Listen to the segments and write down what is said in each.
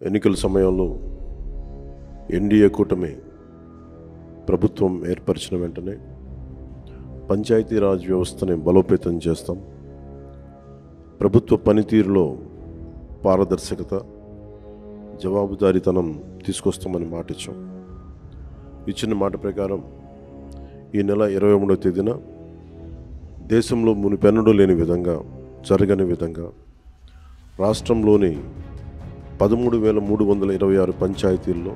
ఎన్నికల సమయంలో ఎన్డీఏ కూటమి ప్రభుత్వం ఏర్పరిచిన వెంటనే పంచాయతీరాజ్ వ్యవస్థని బలోపేతం చేస్తాం. ప్రభుత్వ పనితీరులో పారదర్శకత, జవాబుదారీతనం తీసుకొస్తామని మాట ఇచ్చాం. ఇచ్చిన మాట ప్రకారం ఈ నెల 23వ తేదీన దేశంలో మునిపెన్నడూ లేని విధంగా, జరగని విధంగా రాష్ట్రంలోని 13,326 పంచాయతీల్లో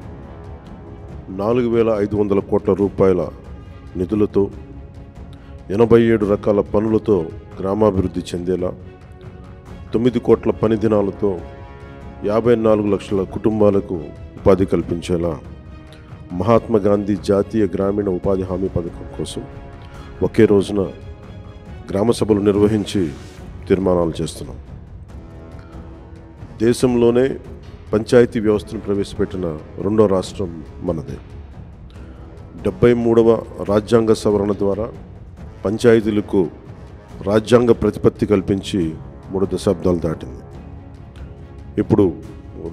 4,500 కోట్ల రూపాయల నిధులతో 87 రకాల పనులతో గ్రామాభివృద్ధి చెందేలా, 9 కోట్ల పని దినాలతో 54 లక్షల కుటుంబాలకు ఉపాధి కల్పించేలా మహాత్మా గాంధీ జాతీయ గ్రామీణ ఉపాధి హామీ పథకం కోసం ఒకే రోజున గ్రామ సభలు నిర్వహించి తీర్మానాలు చేస్తున్నాం. దేశంలోనే పంచాయతీ వ్యవస్థను ప్రవేశపెట్టిన రెండో రాష్ట్రం మనదే. 73వ రాజ్యాంగ సవరణ ద్వారా పంచాయతీలకు రాజ్యాంగ ప్రతిపత్తి కల్పించి 3 దశాబ్దాలు దాటింది. ఇప్పుడు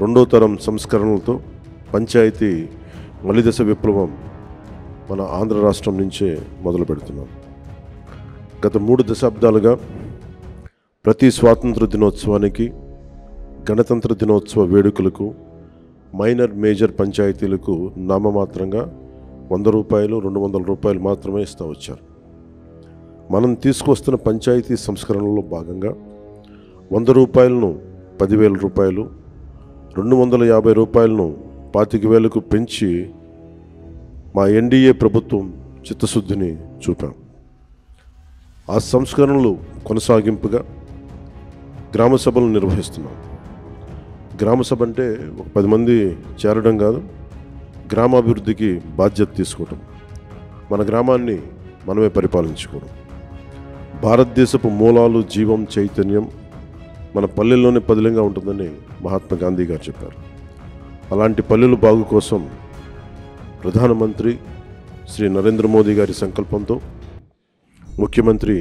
రెండో తరం సంస్కరణలతో పంచాయతీ మలిదశ విప్లవం మన ఆంధ్ర రాష్ట్రం నుంచే మొదలు పెడుతున్నాం. గత 3 దశాబ్దాలుగా ప్రతి స్వాతంత్ర దినోత్సవానికి, గణతంత్ర దినోత్సవ వేడుకలకు మైనర్, మేజర్ పంచాయతీలకు నామమాత్రంగా 100 రూపాయలు, 200 రూపాయలు మాత్రమే ఇస్తూ వచ్చారు. మనం తీసుకొస్తున్న పంచాయతీ సంస్కరణలో భాగంగా 100 రూపాయలను 10,000 రూపాయలు, 250 రూపాయలను 25,000కు పెంచి మా ఎన్డీఏ ప్రభుత్వం చిత్తశుద్ధిని చూపాం. ఆ సంస్కరణలు కొనసాగింపుగా గ్రామ సభలు నిర్వహిస్తున్నాం. గ్రామ సభ అంటే ఒక 10 మంది చేరడం కాదు, గ్రామాభివృద్ధికి బాధ్యత తీసుకోవటం, మన గ్రామాన్ని మనమే పరిపాలించుకోవడం. భారతదేశపు మూలాలు, జీవం, చైతన్యం మన పల్లెల్లోనే పదిలంగా ఉంటుందని మహాత్మా గాంధీ గారు చెప్పారు. అలాంటి పల్లెల బాగు కోసం ప్రధానమంత్రి శ్రీ నరేంద్ర మోదీ గారి సంకల్పంతో, ముఖ్యమంత్రి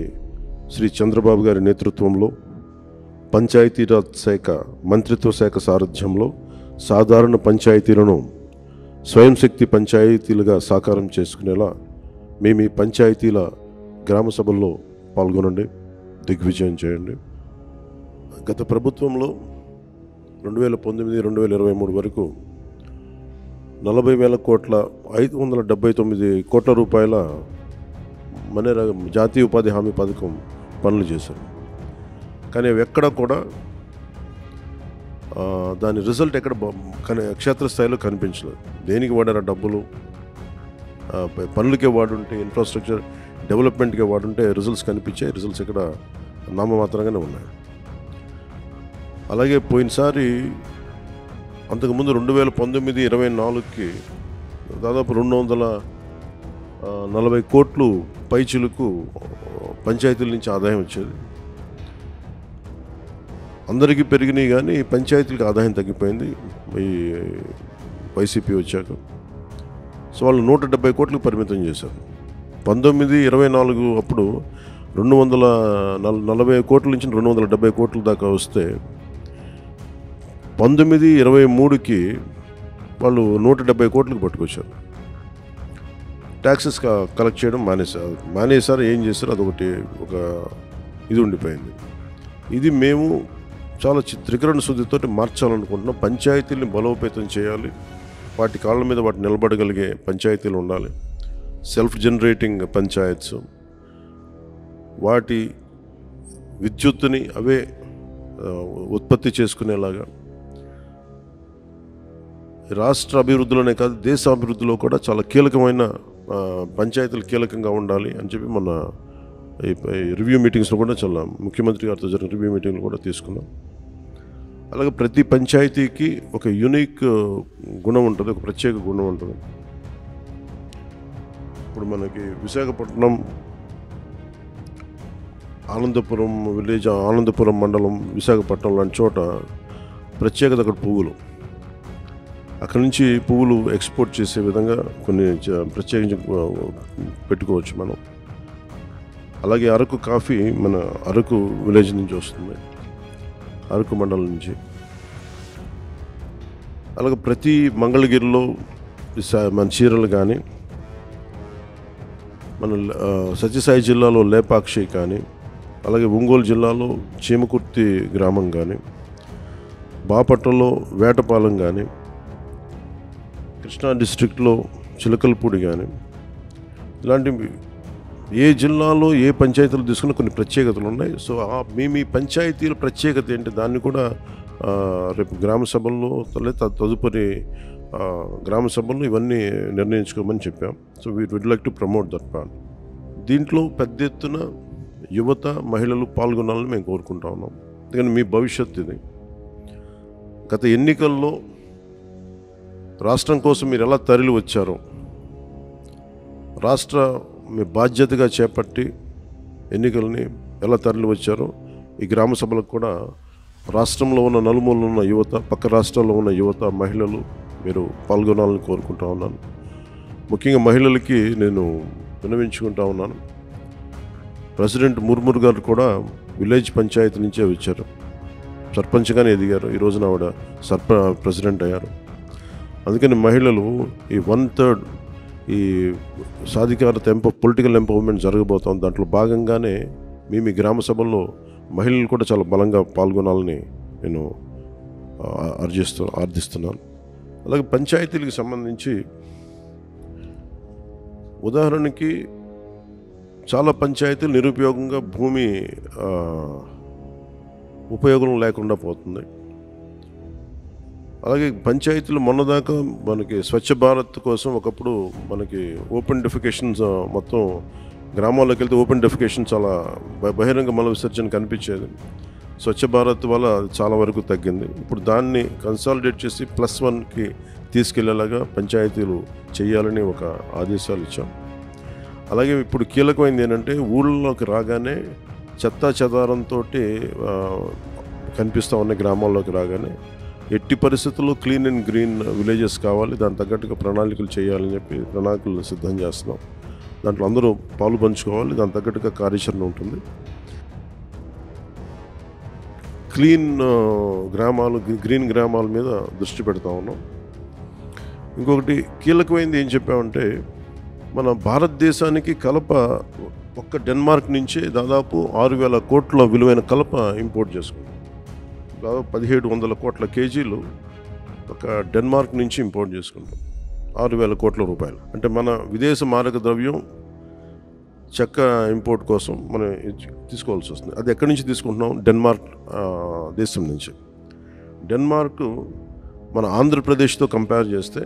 శ్రీ చంద్రబాబు గారి నేతృత్వంలో పంచాయతీరాజ్ శాఖ మంత్రిత్వ శాఖ సారథ్యంలో సాధారణ పంచాయతీలను స్వయం శక్తి పంచాయతీలుగా సాకారం చేసుకునేలా మేము ఈ పంచాయతీల గ్రామ సభల్లో పాల్గొనండి, దిగ్విజయం చేయండి. గత ప్రభుత్వంలో 2019-2023 వరకు 40,000 కోట్ల 579 కోట్ల రూపాయల జాతీయ ఉపాధి హామీ పథకం పనులు చేశారు. కానీ అవి ఎక్కడ కూడా దాని రిజల్ట్ ఎక్కడ క్షేత్రస్థాయిలో కనిపించలేదు. దేనికి వాడారు డబ్బులు? పనులకే వాడుంటే, ఇన్ఫ్రాస్ట్రక్చర్ డెవలప్మెంట్కే వాడుంటే రిజల్ట్స్ కనిపించాయి. రిజల్ట్స్ ఇక్కడ నామమాత్రంగానే ఉన్నాయి. అలాగే పోయినసారి అంతకుముందు 2019-24కి దాదాపు 240 కోట్లు పైచిలకు పంచాయతీల నుంచి ఆదాయం వచ్చేది. అందరికీ పెరిగినాయి కానీ పంచాయతీలకు ఆదాయం తగ్గిపోయింది ఈ వైసీపీ వచ్చాక. సో వాళ్ళు 170 కోట్లకు పరిమితం చేశారు. 19-24 అప్పుడు 240 కోట్ల నుంచి 270 కోట్ల దాకా వస్తే 19-23కి వాళ్ళు 170 కోట్లకు పట్టుకొచ్చారు. ట్యాక్సెస్ కలెక్ట్ చేయడం మానేశారు. ఏం చేశారు? అదొకటి ఒక ఇది ఉండిపోయింది. ఇది మేము చాలా త్రికరణ శుద్ధితో మార్చాలనుకుంటున్నాం. పంచాయతీల్ని బలోపేతం చేయాలి, వాటి కాళ్ళ మీద వాటి నిలబడగలిగే పంచాయతీలు ఉండాలి. సెల్ఫ్ జనరేటింగ్ పంచాయత్స్, వాటి విద్యుత్తుని అవే ఉత్పత్తి చేసుకునేలాగా రాష్ట్ర అభివృద్ధిలోనే కాదు, దేశ అభివృద్ధిలో కూడా చాలా కీలకమైన పంచాయతీలు కీలకంగా ఉండాలి అని చెప్పి మన ఈ రివ్యూ మీటింగ్స్లో కూడా చాలా ముఖ్యమంత్రి గారితో జరిగిన రివ్యూ మీటింగ్లు కూడా తీసుకున్నాం. అలాగే ప్రతి పంచాయతీకి ఒక యూనిక్ గుణం ఉంటుంది, ఒక ప్రత్యేక గుణం ఉంటుంది. ఇప్పుడు మనకి విశాఖపట్నం ఆనందపురం విలేజ్, ఆనందపురం మండలం, విశాఖపట్నం లాంటి చోట ప్రత్యేకత అక్కడ పువ్వులు. అక్కడి నుంచి పువ్వులు ఎక్స్పోర్ట్ చేసే విధంగా కొన్ని ప్రత్యేకించి పెట్టుకోవచ్చు మనం. అలాగే అరకు కాఫీ మన అరకు విలేజ్ నుంచి వస్తుంది, అరకు మండలం నుంచి. అలాగే ప్రతి మంగళగిరిలో మన చీరలు కానీ, మన సత్యసాయి జిల్లాలో లేపాక్షి కానీ, అలాగే ఒంగోలు జిల్లాలో చీమకుర్తి గ్రామం కానీ, బాపట్లలో వేటపాలెం కానీ, కృష్ణా డిస్ట్రిక్ట్లో చిలకలపూడి కానీ, ఇలాంటి ఏ జిల్లాలో ఏ పంచాయతీలు తీసుకున్న కొన్ని ప్రత్యేకతలు ఉన్నాయి. సో మీ పంచాయతీల ప్రత్యేకత ఏంటి, దాన్ని కూడా రేపు గ్రామ సభల్లో తదుపరి గ్రామ సభల్లో ఇవన్నీ నిర్ణయించుకోమని చెప్పాం. So we would like to promote that plan. దీంట్లో పెద్ద ఎత్తున యువత, మహిళలు పాల్గొనాలని మేము కోరుకుంటా ఉన్నాం. ఎందుకంటే మీ భవిష్యత్తు ఇది. గత ఎన్నికల్లో రాష్ట్రం కోసం మీరు ఎలా తరలి వచ్చారో, రాష్ట్ర మీ బాధ్యతగా చేపట్టి ఎన్నికల్ని ఎలా తరలి వచ్చారో, ఈ గ్రామ సభలకు కూడా రాష్ట్రంలో ఉన్న నలుమూలలో ఉన్న యువత, పక్క రాష్ట్రాల్లో ఉన్న యువత, మహిళలు మీరు పాల్గొనాలని కోరుకుంటా ఉన్నాను. ముఖ్యంగా మహిళలకి నేను విన్నవించుకుంటా ఉన్నాను. ప్రెసిడెంట్ ముర్ముర్ గారు కూడా విలేజ్ పంచాయతీ నుంచే వచ్చారు, సర్పంచ్గానే ఎదిగారు. ఈ రోజున ఆవిడ ప్రెసిడెంట్ అయ్యారు. అందుకని మహిళలు ఈ 1/3 ఈ సాధికారత పొలిటికల్ ఎంపవర్మెంట్ జరగబోతోంది. దాంట్లో భాగంగానే మీ గ్రామ సభల్లో మహిళలు కూడా చాలా బలంగా పాల్గొనాలని నేను ఆర్థిస్తున్నాను. అలాగే పంచాయతీలకు సంబంధించి ఉదాహరణకి చాలా పంచాయతీలు నిరుపయోగంగా భూమి ఉపయోగం లేకుండా పోతుంది. అలాగే పంచాయతీలు మొన్నదాకా మనకి స్వచ్ఛ భారత్ కోసం ఒకప్పుడు మనకి ఓపెన్ డెఫికేషన్స్, మొత్తం గ్రామాల్లోకి వెళ్తే ఓపెన్ డెఫికేషన్ చాలా బహిరంగ మల విసర్జన కనిపించేది. స్వచ్ఛ భారత్ వల్ల చాలా వరకు తగ్గింది. ఇప్పుడు దాన్ని కన్సాలిడేట్ చేసి +1కి తీసుకెళ్లేలాగా పంచాయతీలు చేయాలని ఒక ఆదేశాలు ఇచ్చాం. అలాగే ఇప్పుడు కీలకమైనది ఏంటంటే ఊళ్ళలోకి రాగానే చెత్తా చెదారంతో కనిపిస్తూ ఉన్న గ్రామాల్లోకి రాగానే ఎట్టి పరిస్థితుల్లో క్లీన్ అండ్ గ్రీన్ విలేజెస్ కావాలి, దాని తగ్గట్టుగా ప్రణాళికలు చేయాలని చెప్పి ప్రణాళికలు సిద్ధం చేస్తున్నాం. దాంట్లో అందరూ పాలు పంచుకోవాలి, దాని తగ్గట్టుగా కార్యాచరణ ఉంటుంది. క్లీన్ గ్రామాలు, గ్రీన్ గ్రామాల మీద దృష్టి పెడతా ఉన్నాం. ఇంకొకటి కీలకమైనది ఏం చెప్పామంటే, మన భారతదేశానికి కలప ఒక్క డెన్మార్క్ నుంచి దాదాపు 6,000 కోట్ల విలువైన కలప ఇంపోర్ట్ చేసుకుంటాం. దాదాపు 1,700 కోట్ల కేజీలు ఒక డెన్మార్క్ నుంచి ఇంపోర్ట్ చేసుకుంటాం. 6,000 కోట్ల రూపాయలు. అంటే మన విదేశ మారక ద్రవ్యం చెక్క ఇంపోర్ట్ కోసం మనం తీసుకోవాల్సి వస్తుంది. అది ఎక్కడి నుంచి తీసుకుంటున్నాం? డెన్మార్క్ దేశం నుంచి. డెన్మార్క్ మన ఆంధ్రప్రదేశ్తో కంపేర్ చేస్తే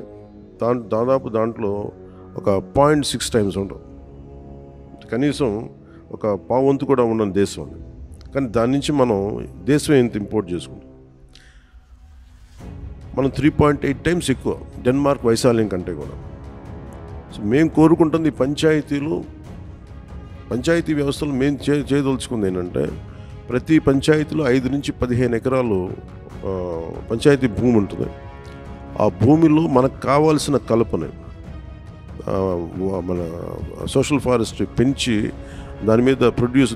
దాదాపు దాంట్లో ఒక 0.6 టైమ్స్ ఉంటుంది. కనీసం ఒక పావంతు కూడా ఉన్న దేశం అది. కానీ దాని నుంచి మనం దేశం ఎంత ఇంపోర్ట్ చేసుకుంటాం? మనం 3.8 టైమ్స్ ఎక్కువ డెన్మార్క్ వైశాల్యం కంటే కూడా. సో మేము కోరుకుంటుంది పంచాయతీ వ్యవస్థలో మేము చేయదలుచుకుంది ఏంటంటే, ప్రతి పంచాయతీలో 5 నుంచి 15 ఎకరాలు పంచాయతీ భూమి ఉంటుంది. ఆ భూమిలో మనకు కావాల్సిన కలపని మన సోషల్ ఫారెస్ట్రీ పెంచి దాని మీద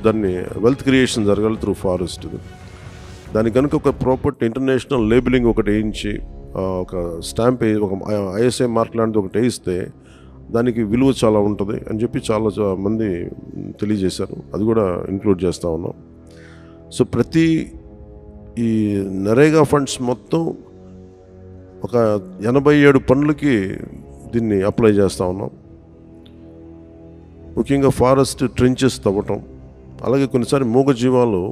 దాన్ని వెల్త్ క్రియేషన్ జరగాలి త్రూ ఫారెస్ట్. దానికి కనుక ఒక ప్రాపర్టీ ఇంటర్నేషనల్ లేబులింగ్ ఒకటి వేయించి, ఒక స్టాంప్, ఒక ISI మార్క్ లాంటిది ఒకటి వేయిస్తే దానికి విలువ చాలా ఉంటుంది అని చెప్పి చాలా మంది తెలియజేశారు. అది కూడా ఇంక్లూడ్ చేస్తూ ఉన్నాం. సో ప్రతి ఈ నరేగా ఫండ్స్ మొత్తం ఒక 87 పనులకి దీన్ని అప్లై చేస్తూ ఉన్నాం. ముఖ్యంగా ఫారెస్ట్ ట్రెంచెస్ తవ్వటం, అలాగే కొన్నిసారి మూగజీవాలు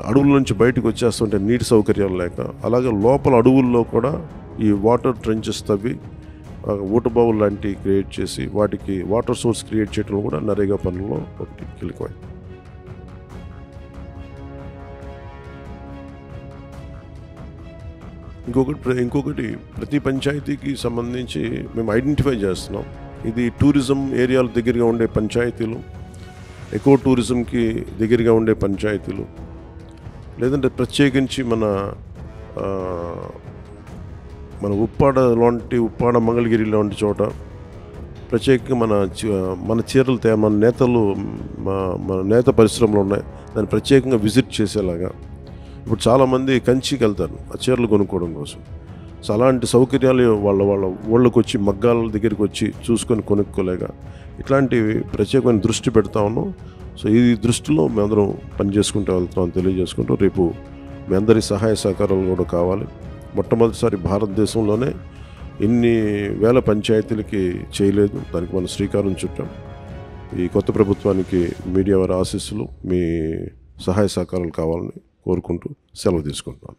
అడవుల నుంచి బయటకు వచ్చేస్తుంటే నీటి సౌకర్యాలు లేక, అలాగే లోపల అడవుల్లో కూడా ఈ వాటర్ ట్రెంచెస్ తవ్వి ఊటబావులు లాంటివి క్రియేట్ చేసి వాటికి వాటర్ సోర్స్ క్రియేట్ చేయడం కూడా నరేగా పనుల్లో ఒకటి కీలకమైంది. ఇంకొకటి ప్రతి పంచాయతీకి సంబంధించి మేము ఐడెంటిఫై చేస్తున్నాం. ఇది టూరిజం ఏరియాల దగ్గరగా ఉండే పంచాయతీలు, ఎకో టూరిజంకి దగ్గరగా ఉండే పంచాయతీలు, లేదంటే ప్రత్యేకించి మన ఉప్పాడ మంగళగిరి లాంటి చోట ప్రత్యేకంగా మన చీరలు మన నేతలు మన నేత పరిశ్రమలు ఉన్నాయి, దాన్ని ప్రత్యేకంగా విజిట్ చేసేలాగా. ఇప్పుడు చాలామంది కంచికి వెళ్తారు ఆ చీరలు కొనుక్కోవడం కోసం. సో అలాంటి సౌకర్యాలు వాళ్ళ ఊళ్ళకి వచ్చి మగ్గాల దగ్గరికి వచ్చి చూసుకొని కొనుక్కోలేక ఇట్లాంటివి ప్రత్యేకమైన దృష్టి పెడతా ఉన్నాం. సో ఈ దృష్టిలో మేమందరం పనిచేసుకుంటూ వెళ్తామని తెలియజేసుకుంటూ, రేపు మీ అందరి సహాయ సహకారాలు కూడా కావాలి. మొట్టమొదటిసారి భారతదేశంలోనే ఇన్ని వేల పంచాయతీలకి చేయలేదు, దానికి మనం శ్రీకారం చుట్టాం. ఈ కొత్త ప్రభుత్వానికి మీడియా వారి ఆశీస్సులు, మీ సహాయ సహకారాలు కావాలని కోరుకుంటూ సెలవు తీసుకుంటున్నాను.